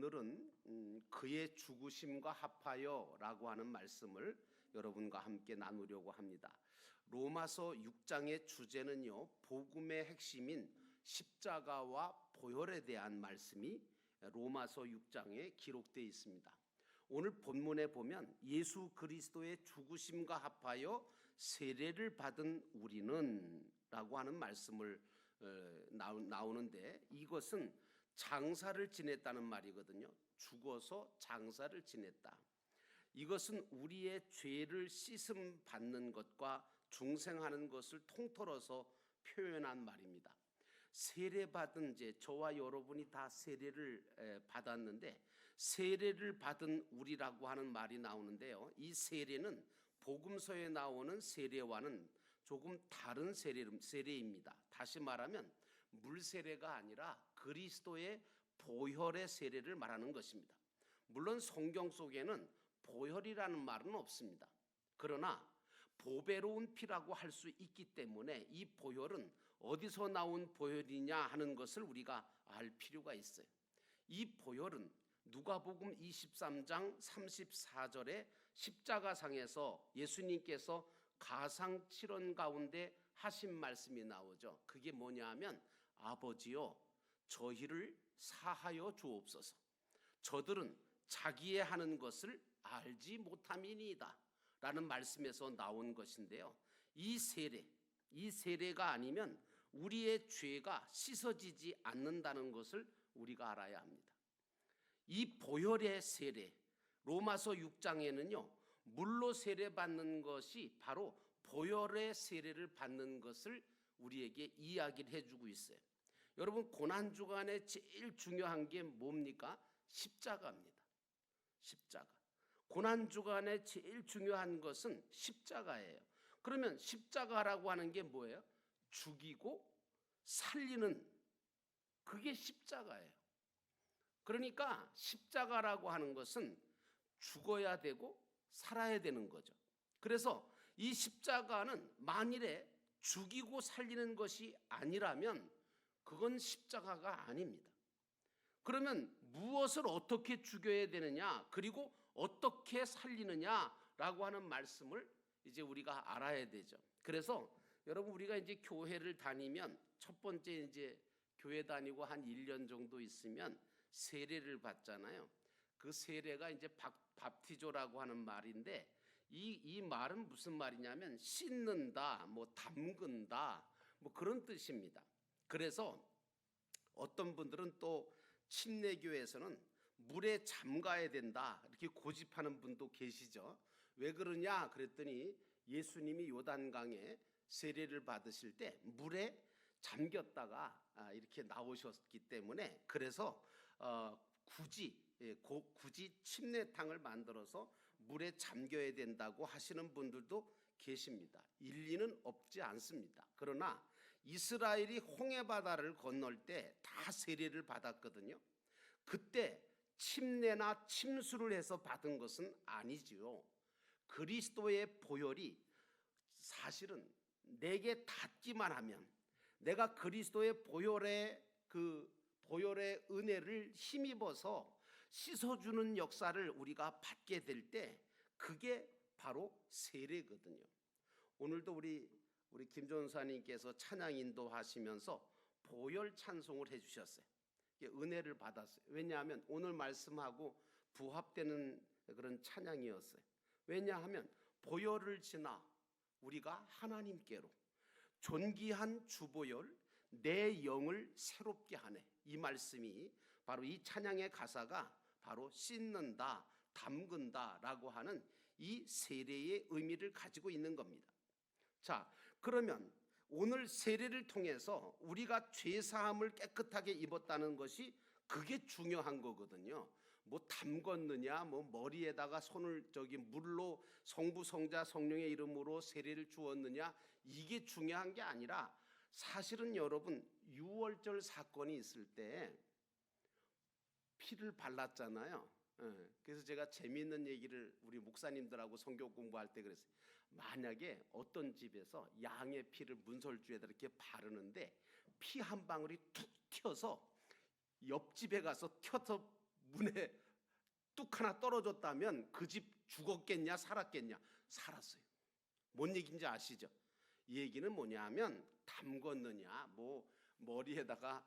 오늘은 그의 죽으심과 합하여라고 하는 말씀을 여러분과 함께 나누려고 합니다. 로마서 6장의 주제는요, 복음의 핵심인 십자가와 보혈에 대한 말씀이 로마서 6장에 기록되어 있습니다. 오늘 본문에 보면 예수 그리스도의 죽으심과 합하여 세례를 받은 우리는 라고 하는 말씀을 나오는데, 이것은 장사를 지냈다는 말이거든요. 죽어서 장사를 지냈다. 이것은 우리의 죄를 씻음 받는 것과 중생하는 것을 통틀어서 표현한 말입니다. 세례받은 저와 여러분이 다 세례를 받았는데, 세례를 받은 우리라고 하는 말이 나오는데요, 이 세례는 복음서에 나오는 세례와는 조금 다른 세례입니다. 다시 말하면 물세례가 아니라 그리스도의 보혈의 세례를 말하는 것입니다. 물론 성경 속에는 보혈이라는 말은 없습니다. 그러나 보배로운 피라고 할 수 있기 때문에 이 보혈은 어디서 나온 보혈이냐 하는 것을 우리가 알 필요가 있어요. 이 보혈은 누가복음 23장 34절에 십자가상에서 예수님께서 가상칠언 가운데 하신 말씀이 나오죠. 그게 뭐냐 하면, 아버지여 저희를 사하여 주옵소서. 저들은 자기의 하는 것을 알지 못함이니이다 라는 말씀에서 나온 것인데요, 이 세례가 아니면 우리의 죄가 씻어지지 않는다는 것을 우리가 알아야 합니다. 이 보혈의 세례, 로마서 6장에는요 물로 세례받는 것이 바로 보혈의 세례를 받는 것을 우리에게 이야기를 해주고 있어요. 여러분, 고난주간에 제일 중요한 게 뭡니까? 십자가입니다. 십자가. 고난주간에 제일 중요한 것은 십자가예요. 그러면 십자가라고 하는 게 뭐예요? 죽이고 살리는, 그게 십자가예요. 그러니까 십자가라고 하는 것은 죽어야 되고 살아야 되는 거죠. 그래서 이 십자가는 만일에 죽이고 살리는 것이 아니라면 그건 십자가가 아닙니다. 그러면 무엇을 어떻게 죽여야 되느냐, 그리고 어떻게 살리느냐라고 하는 말씀을 이제 우리가 알아야 되죠. 그래서 여러분, 우리가 이제 교회를 다니면 첫 번째 이제 교회 다니고 한 1년 정도 있으면 세례를 받잖아요. 그 세례가 이제 밥티조라고 하는 말인데, 이 말은 무슨 말이냐면 씻는다, 뭐 담근다, 뭐 그런 뜻입니다. 그래서 어떤 분들은 또 침례교에서는 물에 잠가야 된다 이렇게 고집하는 분도 계시죠. 왜 그러냐 그랬더니 예수님이 요단강에 세례를 받으실 때 물에 잠겼다가 이렇게 나오셨기 때문에, 그래서 굳이 침례탕을 만들어서 물에 잠겨야 된다고 하시는 분들도 계십니다. 일리는 없지 않습니다. 그러나 이스라엘이 홍해바다를 건널 때 다 세례를 받았거든요. 그때 침례나 침수를 해서 받은 것은 아니지요. 그리스도의 보혈이 사실은 내게 닿기만 하면, 내가 그리스도의 보혈의 은혜를 힘입어서 씻어주는 역사를 우리가 받게 될 때, 그게 바로 세례거든요. 오늘도 우리 김전사님께서 찬양 인도하시면서 보혈 찬송을 해주셨어요. 은혜를 받았어요. 왜냐하면 오늘 말씀하고 부합되는 그런 찬양이었어요. 왜냐하면 보혈을 지나 우리가 하나님께로, 존귀한 주보혈 내 영을 새롭게 하네, 이 말씀이 바로 이 찬양의 가사가 바로 씻는다, 담근다 라고 하는 이 세례의 의미를 가지고 있는 겁니다. 자, 그러면 오늘 세례를 통해서 우리가 죄사함을 깨끗하게 입었다는 것이 그게 중요한 거거든요. 뭐 담궜느냐, 뭐 머리에다가 손을 물로 성부 성자 성령의 이름으로 세례를 주었느냐, 이게 중요한 게 아니라, 사실은 여러분, 유월절 사건이 있을 때 피를 발랐잖아요. 그래서 제가 재미있는 얘기를 우리 목사님들하고 성경 공부할 때 그랬어요. 만약에 어떤 집에서 양의 피를 문설주에다 이렇게 바르는데 피 한 방울이 툭 튀어서 옆집에 가서 튀어서 문에 뚝 하나 떨어졌다면 그 집 죽었겠냐 살았겠냐? 살았어요. 뭔 얘기인지 아시죠? 이 얘기는 뭐냐면 담궜느냐, 뭐 머리에다가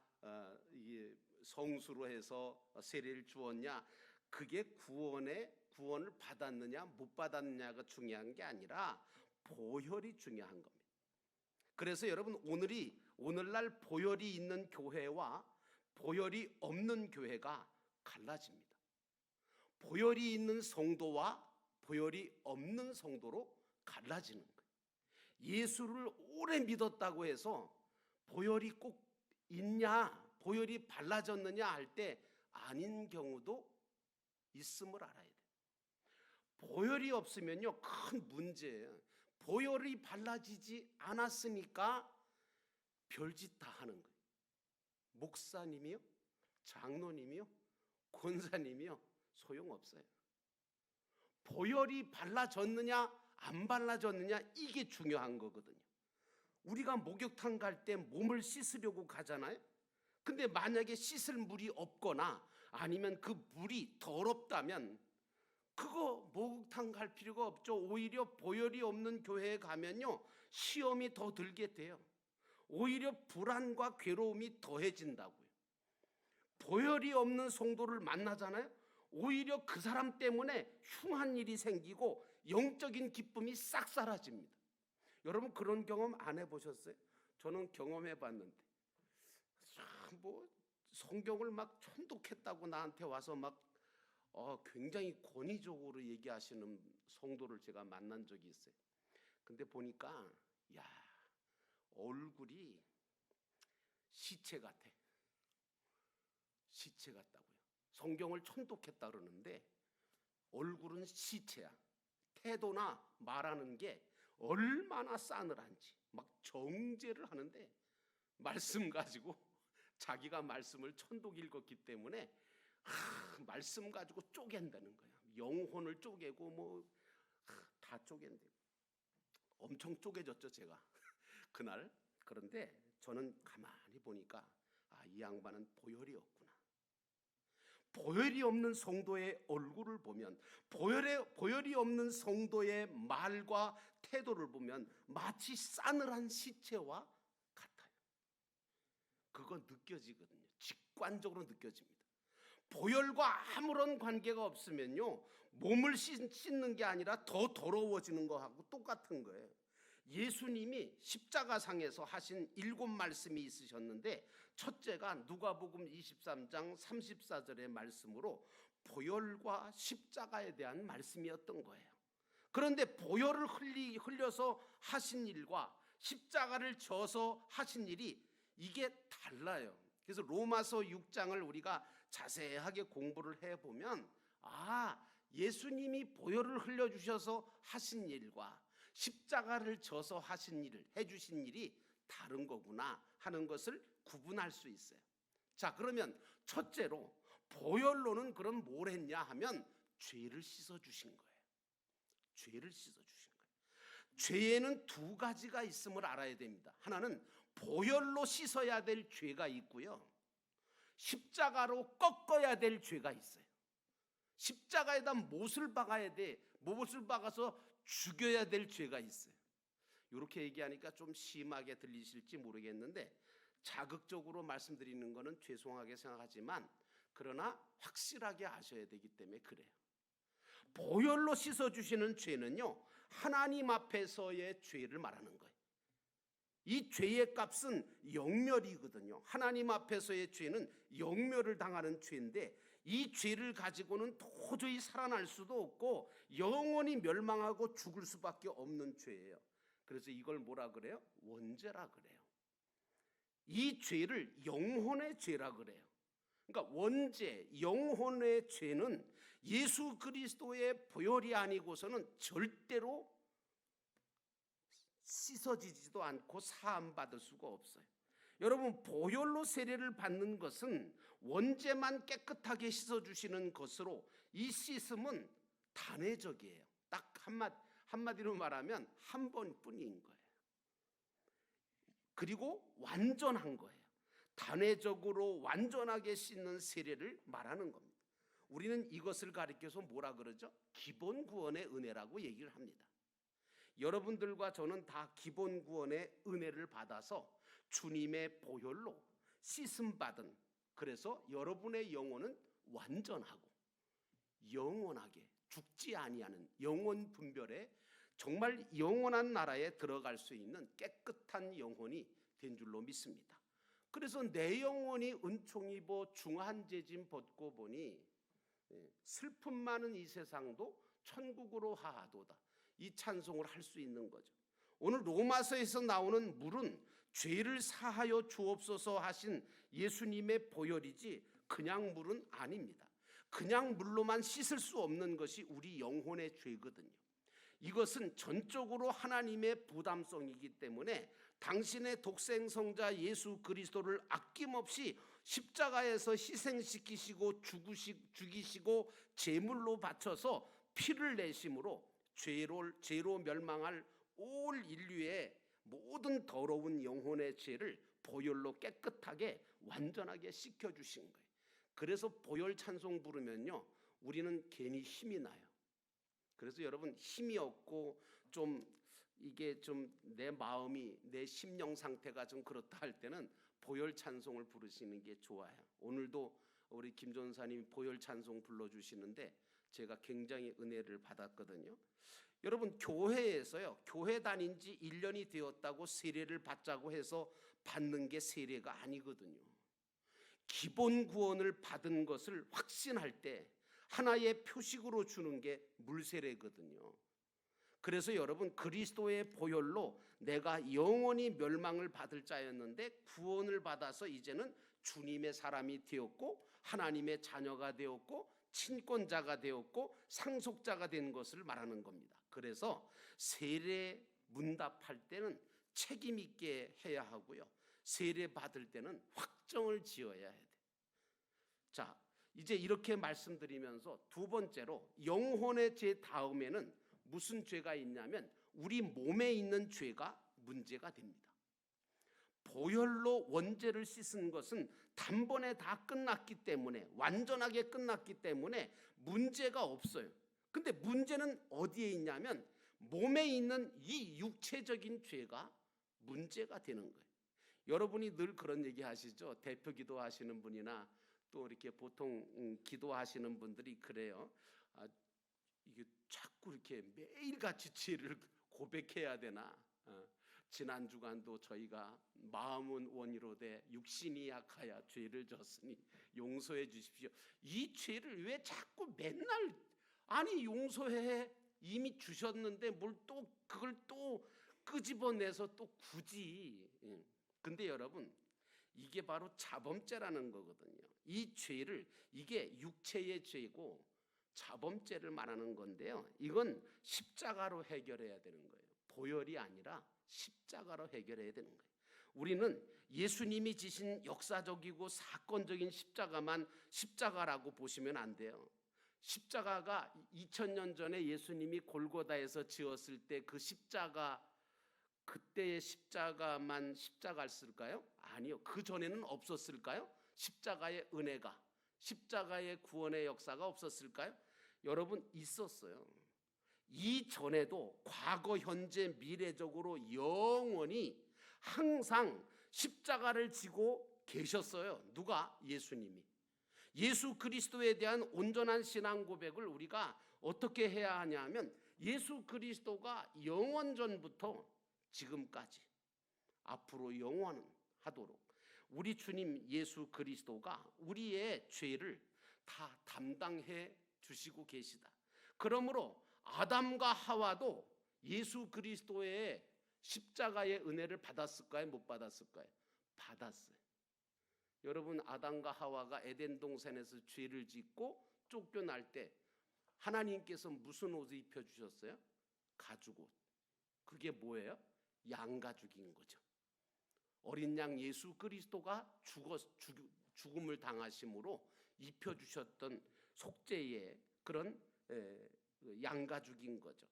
이게 성수로 해서 세례를 주었냐, 그게 구원을 받았느냐 못 받았느냐가 중요한 게 아니라 보혈이 중요한 겁니다. 그래서 여러분 오늘날 보혈이 있는 교회와 보혈이 없는 교회가 갈라집니다. 보혈이 있는 성도와 보혈이 없는 성도로 갈라지는 거예요. 예수를 오래 믿었다고 해서 보혈이 꼭 있냐, 보혈이 발라졌느냐 할 때 아닌 경우도 있음을 알아야 돼요. 보혈이 없으면요 큰 문제예요. 보혈이 발라지지 않았으니까 별짓 다 하는 거예요. 목사님이요, 장로님이요, 권사님이요, 소용없어요. 보혈이 발라졌느냐 안 발라졌느냐 이게 중요한 거거든요. 우리가 목욕탕 갈 때 몸을 씻으려고 가잖아요. 근데 만약에 씻을 물이 없거나 아니면 그 물이 더럽다면 그거 목욕탕 갈 필요가 없죠. 오히려 보혈이 없는 교회에 가면요 시험이 더 들게 돼요. 오히려 불안과 괴로움이 더해진다고요. 보혈이 없는 성도를 만나잖아요. 오히려 그 사람 때문에 흉한 일이 생기고 영적인 기쁨이 싹 사라집니다. 여러분 그런 경험 안 해보셨어요? 저는 경험해봤는데 뭐 성경을 막 촌독했다고 나한테 와서 막 굉장히 권위적으로 얘기하시는 성도를 제가 만난 적이 있어요. 근데 보니까 야 얼굴이 시체 같아. 시체 같다고요. 성경을 촌독했다 그러는데 얼굴은 시체야. 태도나 말하는 게 얼마나 싸늘한지 막 정죄를 하는데 말씀 가지고 자기가 말씀을 촌독 읽었기 때문에 말씀 가지고 쪼갠다는 거야. 영혼을 쪼개고 뭐 다 쪼갠대. 엄청 쪼개졌죠 제가 그날. 그런데 저는 가만히 보니까 이 양반은 보혈이 없구나. 보혈이 없는 성도의 얼굴을 보면, 보혈이 없는 성도의 말과 태도를 보면 마치 싸늘한 시체와 같아요. 그거 느껴지거든요. 직관적으로 느껴집니다. 보혈과 아무런 관계가 없으면요 몸을 씻는 게 아니라 더 더러워지는 거하고 똑같은 거예요. 예수님이 십자가상에서 하신 7말씀이 있으셨는데 첫째가 누가복음 23장 34절의 말씀으로 보혈과 십자가에 대한 말씀이었던 거예요. 그런데 보혈을 흘려서 하신 일과 십자가를 져서 하신 일이 이게 달라요. 그래서 로마서 6장을 우리가 자세하게 공부를 해보면 예수님이 보혈을 흘려주셔서 하신 일과 십자가를 져서 하신 일을 해주신 일이 다른 거구나 하는 것을 구분할 수 있어요. 자, 그러면 첫째로 보혈로는 그럼 뭘 했냐 하면 죄를 씻어주신 거예요. 죄를 씻어주신 거예요. 죄에는 두 가지가 있음을 알아야 됩니다. 하나는 보혈로 씻어야 될 죄가 있고요, 십자가로 꺾어야 될 죄가 있어요. 십자가에다 못을 박아야 돼. 못을 박아서 죽여야 될 죄가 있어요. 이렇게 얘기하니까 좀 심하게 들리실지 모르겠는데 자극적으로 말씀드리는 거는 죄송하게 생각하지만 그러나 확실하게 아셔야 되기 때문에 그래요. 보혈로 씻어주시는 죄는요 하나님 앞에서의 죄를 말하는 거예요. 이 죄의 값은 영멸이거든요. 하나님 앞에서의 죄는 영멸을 당하는 죄인데 이 죄를 가지고는 도저히 살아날 수도 없고 영원히 멸망하고 죽을 수밖에 없는 죄예요. 그래서 이걸 뭐라 그래요? 원죄라 그래요. 이 죄를 영혼의 죄라 그래요. 그러니까 원죄, 영혼의 죄는 예수 그리스도의 보혈이 아니고서는 절대로 씻어지지도 않고 사함받을 수가 없어요. 여러분 보혈로 세례를 받는 것은 원죄만 깨끗하게 씻어주시는 것으로 이 씻음은 단회적이에요. 딱 한마디로 말하면 한 번뿐인 거예요. 그리고 완전한 거예요. 단회적으로 완전하게 씻는 세례를 말하는 겁니다. 우리는 이것을 가리켜서 뭐라 그러죠? 기본 구원의 은혜라고 얘기를 합니다. 여러분들과 저는 다 기본 구원의 은혜를 받아서 주님의 보혈로 씻음 받은, 그래서 여러분의 영혼은 완전하고 영원하게 죽지 아니하는 영원 분별에 정말 영원한 나라에 들어갈 수 있는 깨끗한 영혼이 된 줄로 믿습니다. 그래서 내 영혼이 은총 입어 중한 재짐 벗고 보니 슬픔 많은 이 세상도 천국으로 하하도다, 이 찬송을 할 수 있는 거죠. 오늘 로마서에서 나오는 물은 죄를 사하여 주옵소서 하신 예수님의 보혈이지 그냥 물은 아닙니다. 그냥 물로만 씻을 수 없는 것이 우리 영혼의 죄거든요. 이것은 전적으로 하나님의 부담성이기 때문에 당신의 독생성자 예수 그리스도를 아낌없이 십자가에서 희생시키시고 죽이시고 제물로 바쳐서 피를 내심으로 죄로 멸망할 올 인류의 모든 더러운 영혼의 죄를 보혈로 깨끗하게 완전하게 씻겨주신 거예요. 그래서 보혈 찬송 부르면요, 우리는 괜히 힘이 나요. 그래서 여러분, 힘이 없고 좀 이게 좀 내 마음이, 내 심령 상태가 좀 그렇다 할 때는 보혈 찬송을 부르시는 게 좋아요. 오늘도 우리 김전사님이 보혈 찬송 불러주시는데 제가 굉장히 은혜를 받았거든요. 여러분, 교회에서요, 교회 다닌 지 1년이 되었다고 세례를 받자고 해서 받는 게 세례가 아니거든요. 기본 구원을 받은 것을 확신할 때 하나의 표식으로 주는 게 물세례거든요. 그래서 여러분, 그리스도의 보혈로 내가 영원히 멸망을 받을 자였는데 구원을 받아서 이제는 주님의 사람이 되었고 하나님의 자녀가 되었고 친권자가 되었고 상속자가 된 것을 말하는 겁니다. 그래서 세례 문답할 때는 책임 있게 해야 하고요, 세례 받을 때는 확정을 지어야 해야 돼요. 자, 이제 이렇게 말씀드리면서 두 번째로 영혼의 죄 다음에는 무슨 죄가 있냐면 우리 몸에 있는 죄가 문제가 됩니다. 보혈로 원죄를 씻은 것은 단번에 다 끝났기 때문에, 완전하게 끝났기 때문에 문제가 없어요. 근데 문제는 어디에 있냐면 몸에 있는 이 육체적인 죄가 문제가 되는 거예요. 여러분이 늘 그런 얘기 하시죠. 대표 기도하시는 분이나 또 이렇게 보통 기도하시는 분들이 그래요. 이게 자꾸 이렇게 매일같이 죄를 고백해야 되나? 지난 주간도 저희가 마음은 원이로되 육신이 약하여 죄를 졌으니 용서해 주십시오. 이 죄를 왜 자꾸 맨날, 아니 용서해, 이미 주셨는데 뭘 또 그걸 또 끄집어내서 또 굳이. 근데 여러분, 이게 바로 자범죄라는 거거든요. 이 죄를, 이게 육체의 죄고 자범죄를 말하는 건데요, 이건 십자가로 해결해야 되는 거예요. 보혈이 아니라 십자가로 해결해야 되는 거예요. 우리는 예수님이 지신 역사적이고 사건적인 십자가만 십자가라고 보시면 안 돼요. 십자가가 2000년 전에 예수님이 골고다에서 지었을 때 그 십자가, 그때의 십자가만 십자가였을까요? 아니요. 그 전에는 없었을까요? 십자가의 은혜가, 십자가의 구원의 역사가 없었을까요? 여러분, 있었어요. 이전에도 과거, 현재, 미래적으로 영원히 항상 십자가를 지고 계셨어요. 누가? 예수님이. 예수 그리스도에 대한 온전한 신앙 고백을 우리가 어떻게 해야 하냐면, 예수 그리스도가 영원전부터 지금까지 앞으로 영원하도록 우리 주님 예수 그리스도가 우리의 죄를 다 담당해 주시고 계시다. 그러므로 아담과 하와도 예수 그리스도의 십자가의 은혜를 받았을까요? 못 받았을까요? 받았어요. 여러분, 아담과 하와가 에덴 동산에서 죄를 짓고 쫓겨날 때 하나님께서 무슨 옷을 입혀주셨어요? 가죽옷. 그게 뭐예요? 양가죽인 거죠. 어린 양 예수 그리스도가 죽음을 당하심으로 입혀주셨던 속죄의 그런 양가죽인 거죠.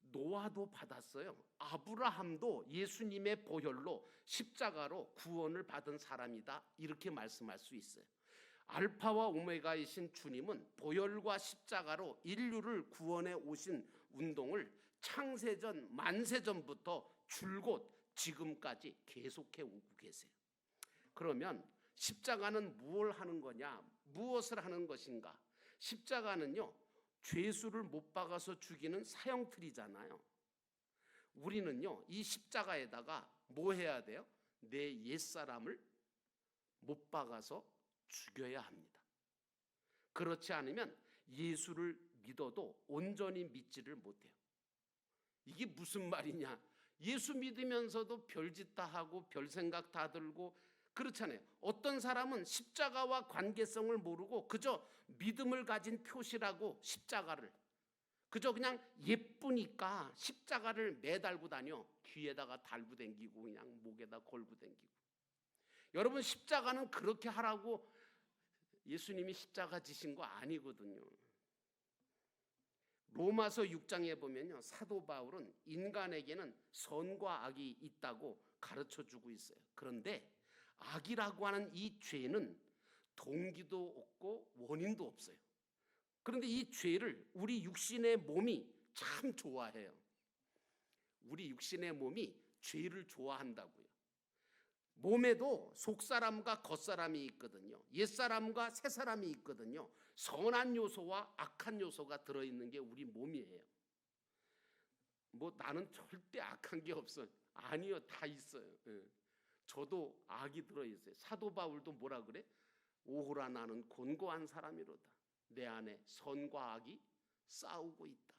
노아도 받았어요. 아브라함도 예수님의 보혈로 십자가로 구원을 받은 사람이다, 이렇게 말씀할 수 있어요. 알파와 오메가이신 주님은 보혈과 십자가로 인류를 구원해 오신 운동을 창세전 만세전부터 줄곧 지금까지 계속해 오고 계세요. 그러면 십자가는 무엇을 하는 거냐? 무엇을 하는 것인가? 십자가는요, 죄수를 못 박아서 죽이는 사형틀이잖아요. 우리는요, 이 십자가에다가 뭐 해야 돼요? 내 옛사람을 못 박아서 죽여야 합니다. 그렇지 않으면 예수를 믿어도 온전히 믿지를 못해요. 이게 무슨 말이냐? 예수 믿으면서도 별짓 다 하고 별 생각 다 들고 그렇잖아요. 어떤 사람은 십자가와 관계성을 모르고 그저 믿음을 가진 표시라고 십자가를 그저 그냥 예쁘니까 십자가를 매달고 다녀. 귀에다가 달고 댕기고 그냥 목에다 걸고 댕기고. 여러분, 십자가는 그렇게 하라고 예수님이 십자가 지신 거 아니거든요. 로마서 6장에 보면요, 사도 바울은 인간에게는 선과 악이 있다고 가르쳐주고 있어요. 그런데 악이라고 하는 이 죄는 동기도 없고 원인도 없어요. 그런데 이 죄를 우리 육신의 몸이 참 좋아해요. 우리 육신의 몸이 죄를 좋아한다고요. 몸에도 속사람과 겉사람이 있거든요. 옛사람과 새사람이 있거든요. 선한 요소와 악한 요소가 들어있는 게 우리 몸이에요. 뭐 나는 절대 악한 게 없어요. 아니요, 다 있어요. 저도 악이 들어있어요. 사도 바울도 뭐라 그래? 오호라 나는 곤고한 사람이로다. 내 안에 선과 악이 싸우고 있다.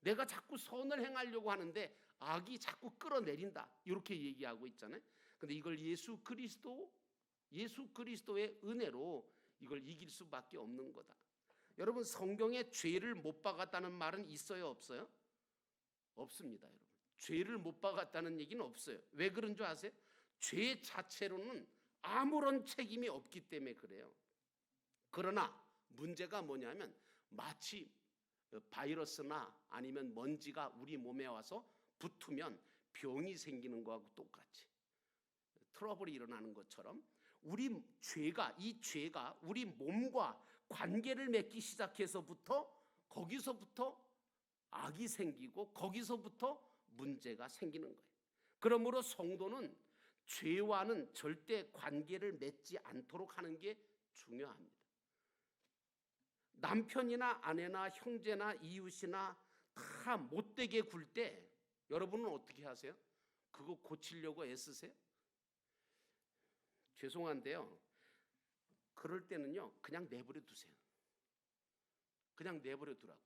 내가 자꾸 선을 행하려고 하는데 악이 자꾸 끌어내린다. 이렇게 얘기하고 있잖아요. 근데 이걸 예수 그리스도의 은혜로 이걸 이길 수밖에 없는 거다. 여러분, 성경에 죄를 못 박았다는 말은 있어요, 없어요? 없습니다, 여러분. 죄를 못 박았다는 얘기는 없어요. 왜 그런 줄 아세요? 죄 자체로는 아무런 책임이 없기 때문에 그래요. 그러나 문제가 뭐냐면 마치 바이러스나 아니면 먼지가 우리 몸에 와서 붙으면 병이 생기는 거하고 똑같이 트러블이 일어나는 것처럼 이 죄가 우리 몸과 관계를 맺기 시작해서부터 거기서부터 악이 생기고 거기서부터 문제가 생기는 거예요. 그러므로 성도는 죄와는 절대 관계를 맺지 않도록 하는 게 중요합니다. 남편이나 아내나 형제나 이웃이나 다 못되게 굴 때 여러분은 어떻게 하세요? 그거 고치려고 애쓰세요? 죄송한데요, 그럴 때는요 그냥 내버려 두세요. 그냥 내버려 두라고.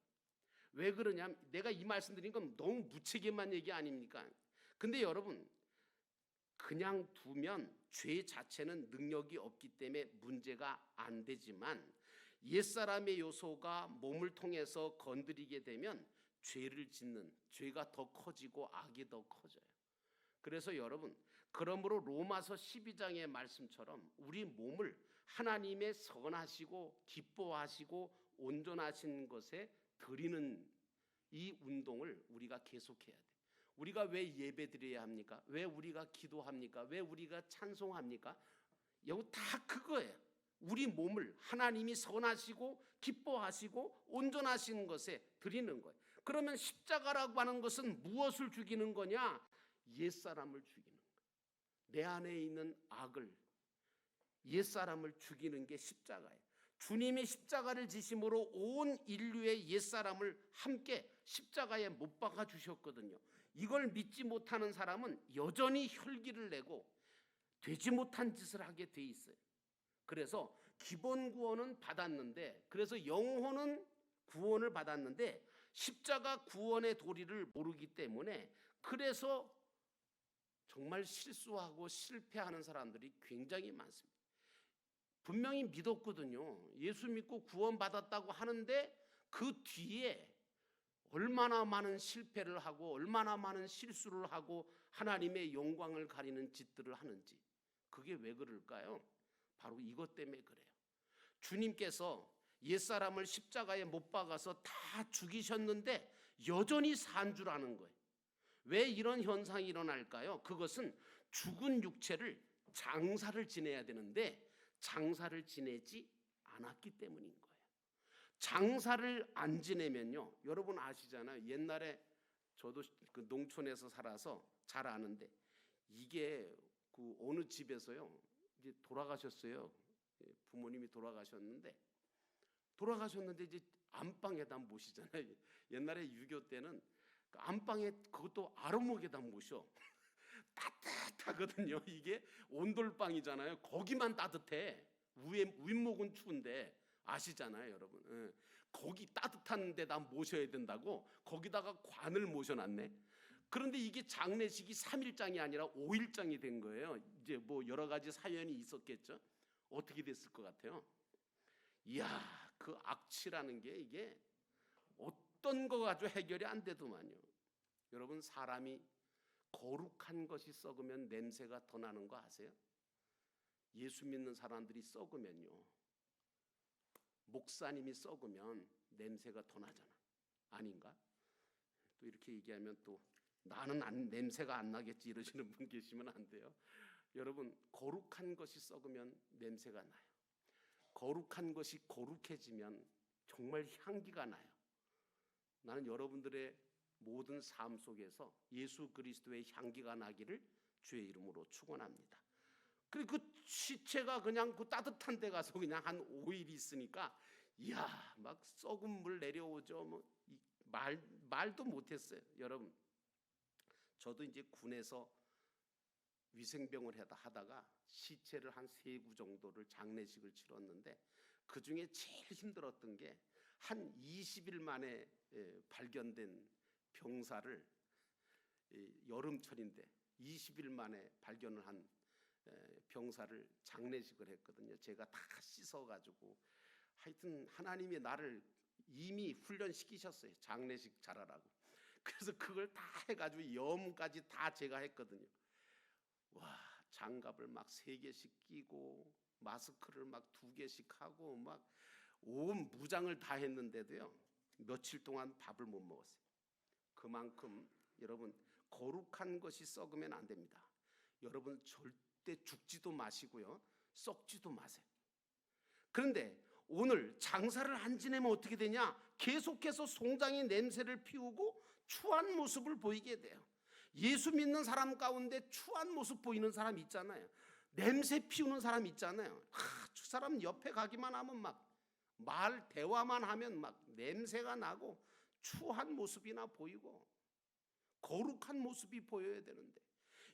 왜 그러냐면 내가 이 말씀드린 건 너무 무책임한 얘기 아닙니까? 근데 여러분, 그냥 두면 죄 자체는 능력이 없기 때문에 문제가 안 되지만 옛사람의 요소가 몸을 통해서 건드리게 되면 죄를 짓는 죄가 더 커지고 악이 더 커져요. 그래서 여러분, 그러므로 로마서 12장의 말씀처럼 우리 몸을 하나님의 선하시고 기뻐하시고 온전하신 것에 드리는 이 운동을 우리가 계속해야 돼요. 우리가 왜 예배드려야 합니까? 왜 우리가 기도합니까? 왜 우리가 찬송합니까? 여기 다 그거예요. 우리 몸을 하나님이 선하시고 기뻐하시고 온전하신 것에 드리는 거예요. 그러면 십자가라고 하는 것은 무엇을 죽이는 거냐? 옛사람을 죽이는 거예요. 내 안에 있는 악을, 옛사람을 죽이는 게 십자가예요. 주님이 십자가를 지심으로 온 인류의 옛사람을 함께 십자가에 못 박아 주셨거든요. 이걸 믿지 못하는 사람은 여전히 혈기를 내고 되지 못한 짓을 하게 돼 있어요. 그래서 기본 구원은 받았는데, 그래서 영혼은 구원을 받았는데 십자가 구원의 도리를 모르기 때문에 그래서 정말 실수하고 실패하는 사람들이 굉장히 많습니다. 분명히 믿었거든요. 예수 믿고 구원받았다고 하는데 그 뒤에 얼마나 많은 실패를 하고 얼마나 많은 실수를 하고 하나님의 영광을 가리는 짓들을 하는지. 그게 왜 그럴까요? 바로 이것 때문에 그래요. 주님께서 옛사람을 십자가에 못 박아서 다 죽이셨는데 여전히 산 줄 아는 거예요. 왜 이런 현상이 일어날까요? 그것은 죽은 육체를 장사를 지내야 되는데 장사를 지내지 않았기 때문인 거예요. 장사를 안 지내면요, 여러분 아시잖아요. 옛날에 저도 그 농촌에서 살아서 잘 아는데, 이게 그 어느 집에서요 이제 돌아가셨어요. 부모님이 돌아가셨는데 이제 안방에다 모시잖아요. 옛날에 6.25 때는 그 안방에, 그것도 아랫목에다 모셔. 따뜻하거든요. 이게 온돌방이잖아요. 거기만 따뜻해. 윗목은 추운데 아시잖아요, 여러분. 예. 거기 따뜻한 데다 모셔야 된다고 거기다가 관을 모셔놨네. 그런데 이게 장례식이 3일장이 아니라 5일장이 된 거예요. 이제 뭐 여러 가지 사연이 있었겠죠. 어떻게 됐을 것 같아요? 이야, 그 악취라는 게 이게 어떤 거 가지고 해결이 안 되더만요. 여러분, 사람이 거룩한 것이 썩으면 냄새가 더 나는 거 아세요? 예수 믿는 사람들이 썩으면요, 목사님이 썩으면 냄새가 더 나잖아. 아닌가? 또 이렇게 얘기하면 또 나는 냄새가 안 나겠지 이러시는 분 계시면 안 돼요. 여러분, 거룩한 것이 썩으면 냄새가 나요. 거룩한 것이 거룩해지면 정말 향기가 나요. 나는 여러분들의 모든 삶 속에서 예수 그리스도의 향기가 나기를 주의 이름으로 축원합니다. 그리고 그 시체가 그냥 그 따뜻한 데 가서 그냥 한 5일 있으니까, 이야, 막 썩은 물 내려오죠. 뭐 말도 못했어요. 여러분, 저도 이제 군에서 위생병을 하다가 시체를 한 3구 정도를 장례식을 치렀는데, 그 중에 제일 힘들었던 게 한 20일 만에 발견된 병사를, 여름철인데 20일 만에 발견을 한 병사를 장례식을 했거든요. 제가 다 씻어가지고, 하여튼 하나님이 나를 이미 훈련시키셨어요. 장례식 잘하라고. 그래서 그걸 다 해가지고 염까지 다 제가 했거든요. 와, 장갑을 막 3개씩 끼고 마스크를 막 2개씩 하고 막 온 무장을 다 했는데도요, 며칠 동안 밥을 못 먹었어요. 그만큼 여러분, 거룩한 것이 썩으면 안 됩니다. 여러분, 절대 죽지도 마시고요, 썩지도 마세요. 그런데 오늘 장사를 안 지내면 어떻게 되냐? 계속해서 송장이 냄새를 피우고 추한 모습을 보이게 돼요. 예수 믿는 사람 가운데 추한 모습 보이는 사람 있잖아요. 냄새 피우는 사람 있잖아요. 저 사람 옆에 가기만 하면 막 대화만 하면 막 냄새가 나고 추한 모습이나 보이고 거룩한 모습이 보여야 되는데,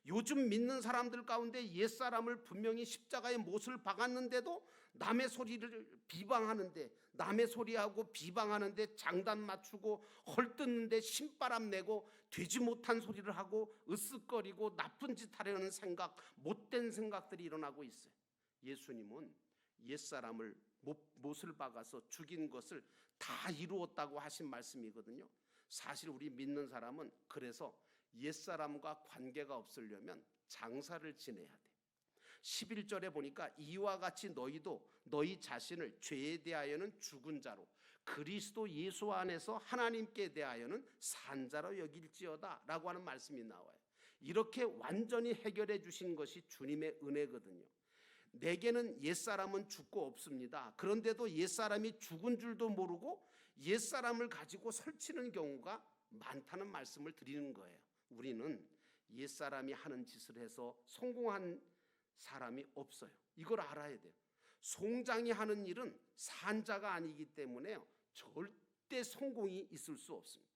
요즘 믿는 사람들 가운데 옛사람을 분명히 십자가에 못을 박았는데도 남의 소리를 비방하는데, 남의 소리하고 비방하는데 장단 맞추고 헐뜯는데 신바람 내고 되지 못한 소리를 하고 으쓱거리고 나쁜 짓 하려는 생각, 못된 생각들이 일어나고 있어요. 예수님은 옛사람을 못을 박아서 죽인 것을 다 이루었다고 하신 말씀이거든요. 사실 우리 믿는 사람은 그래서 옛사람과 관계가 없으려면 장사를 지내야 돼. 11절에 보니까 이와 같이 너희도 너희 자신을 죄에 대하여는 죽은 자로, 그리스도 예수 안에서 하나님께 대하여는 산 자로 여길지어다 라고 하는 말씀이 나와요. 이렇게 완전히 해결해 주신 것이 주님의 은혜거든요. 내게는 옛사람은 죽고 없습니다. 그런데도 옛사람이 죽은 줄도 모르고 옛사람을 가지고 설치는 경우가 많다는 말씀을 드리는 거예요. 우리는 옛사람이 하는 짓을 해서 성공한 사람이 없어요. 이걸 알아야 돼요. 송장이 하는 일은 산자가 아니기 때문에 절대 성공이 있을 수 없습니다.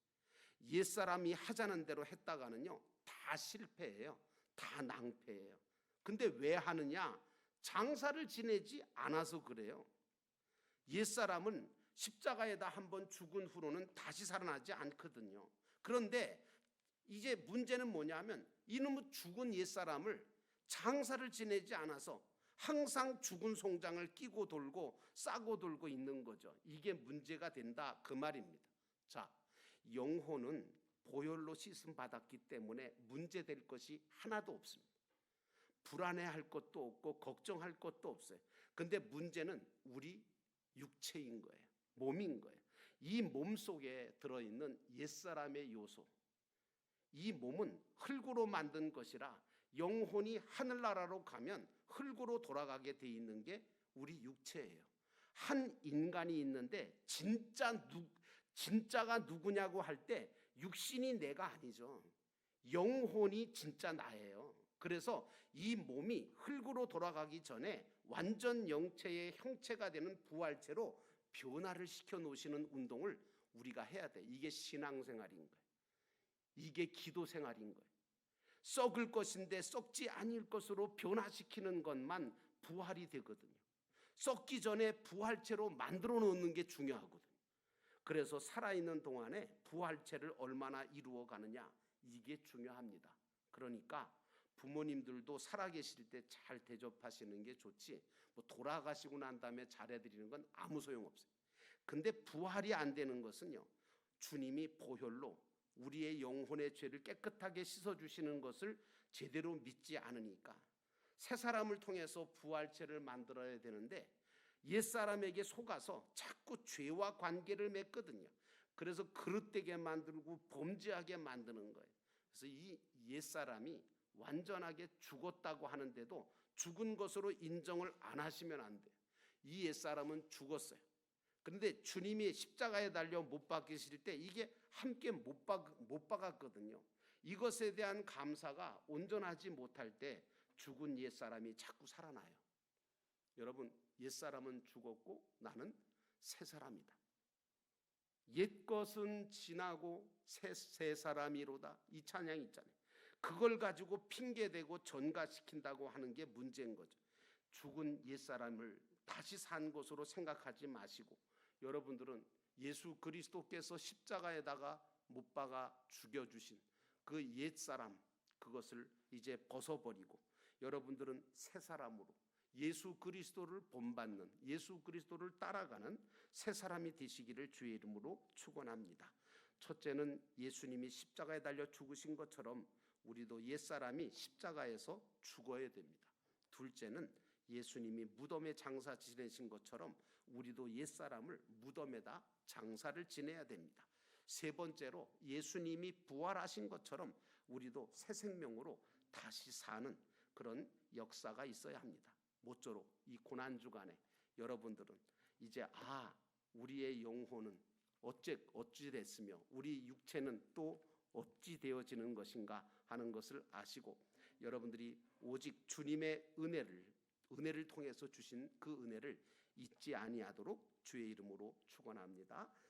옛사람이 하자는 대로 했다가는요, 다 실패해요. 다 낭패예요. 근데 왜 하느냐? 장사를 지내지 않아서 그래요. 옛사람은 십자가에다 한번 죽은 후로는 다시 살아나지 않거든요. 그런데 이제 문제는 뭐냐면, 이놈의 죽은 옛사람을 장사를 지내지 않아서 항상 죽은 송장을 끼고 돌고 싸고 돌고 있는 거죠. 이게 문제가 된다, 그 말입니다. 자, 영혼은 보혈로 씻음 받았기 때문에 문제될 것이 하나도 없습니다. 불안해할 것도 없고 걱정할 것도 없어요. 근데 문제는 우리 육체인 거예요. 몸인 거예요. 이 몸 속에 들어있는 옛사람의 요소, 이 몸은 흙으로 만든 것이라 영혼이 하늘나라로 가면 흙으로 돌아가게 돼 있는 게 우리 육체예요. 한 인간이 있는데 진짜가 누구냐고 할 때 육신이 내가 아니죠. 영혼이 진짜 나예요. 그래서 이 몸이 흙으로 돌아가기 전에 완전 영체의 형체가 되는 부활체로 변화를 시켜 놓으시는 운동을 우리가 해야 돼. 이게 신앙생활인 거예요. 이게 기도생활인 거예요. 썩을 것인데 썩지 아닐 것으로 변화시키는 것만 부활이 되거든요. 썩기 전에 부활체로 만들어 놓는 게 중요하거든요. 그래서 살아있는 동안에 부활체를 얼마나 이루어 가느냐, 이게 중요합니다. 그러니까 부모님들도 살아계실 때 잘 대접하시는 게 좋지, 뭐 돌아가시고 난 다음에 잘해드리는 건 아무 소용없어요. 근데 부활이 안 되는 것은요, 주님이 보혈로 우리의 영혼의 죄를 깨끗하게 씻어주시는 것을 제대로 믿지 않으니까 새 사람을 통해서 부활체를 만들어야 되는데 옛사람에게 속아서 자꾸 죄와 관계를 맺거든요. 그래서 그릇되게 만들고 범죄하게 만드는 거예요. 그래서 이 옛사람이 완전하게 죽었다고 하는데도 죽은 것으로 인정을 안 하시면 안 돼요. 이 옛사람은 죽었어요. 그런데 주님이 십자가에 달려 못 박히실 때 이게 함께 못 박았거든요. 이것에 대한 감사가 온전하지 못할 때 죽은 옛사람이 자꾸 살아나요. 여러분, 옛사람은 죽었고 나는 새 사람이다. 옛것은 지나고 새 사람이로다. 이 찬양 있잖아요. 그걸 가지고 핑계대고 전가시킨다고 하는 게 문제인 거죠. 죽은 옛사람을 다시 산 것으로 생각하지 마시고, 여러분들은 예수 그리스도께서 십자가에다가 못 박아 죽여주신 그 옛사람, 그것을 이제 벗어버리고 여러분들은 새 사람으로 예수 그리스도를 본받는, 예수 그리스도를 따라가는 새 사람이 되시기를 주의 이름으로 축원합니다. 첫째는 예수님이 십자가에 달려 죽으신 것처럼 우리도 옛사람이 십자가에서 죽어야 됩니다. 둘째는 예수님이 무덤에 장사 지내신 것처럼 우리도 옛사람을 무덤에다 장사를 지내야 됩니다. 세 번째로 예수님이 부활하신 것처럼 우리도 새 생명으로 다시 사는 그런 역사가 있어야 합니다. 모쪼록 이 고난주간에 여러분들은 이제 우리의 영혼은 어찌 됐으며 우리 육체는 또 어찌 되어지는 것인가 하는 것을 아시고 여러분들이 오직 주님의 은혜를 통해서 주신 그 은혜를 잊지 아니하도록 주의 이름으로 축원합니다.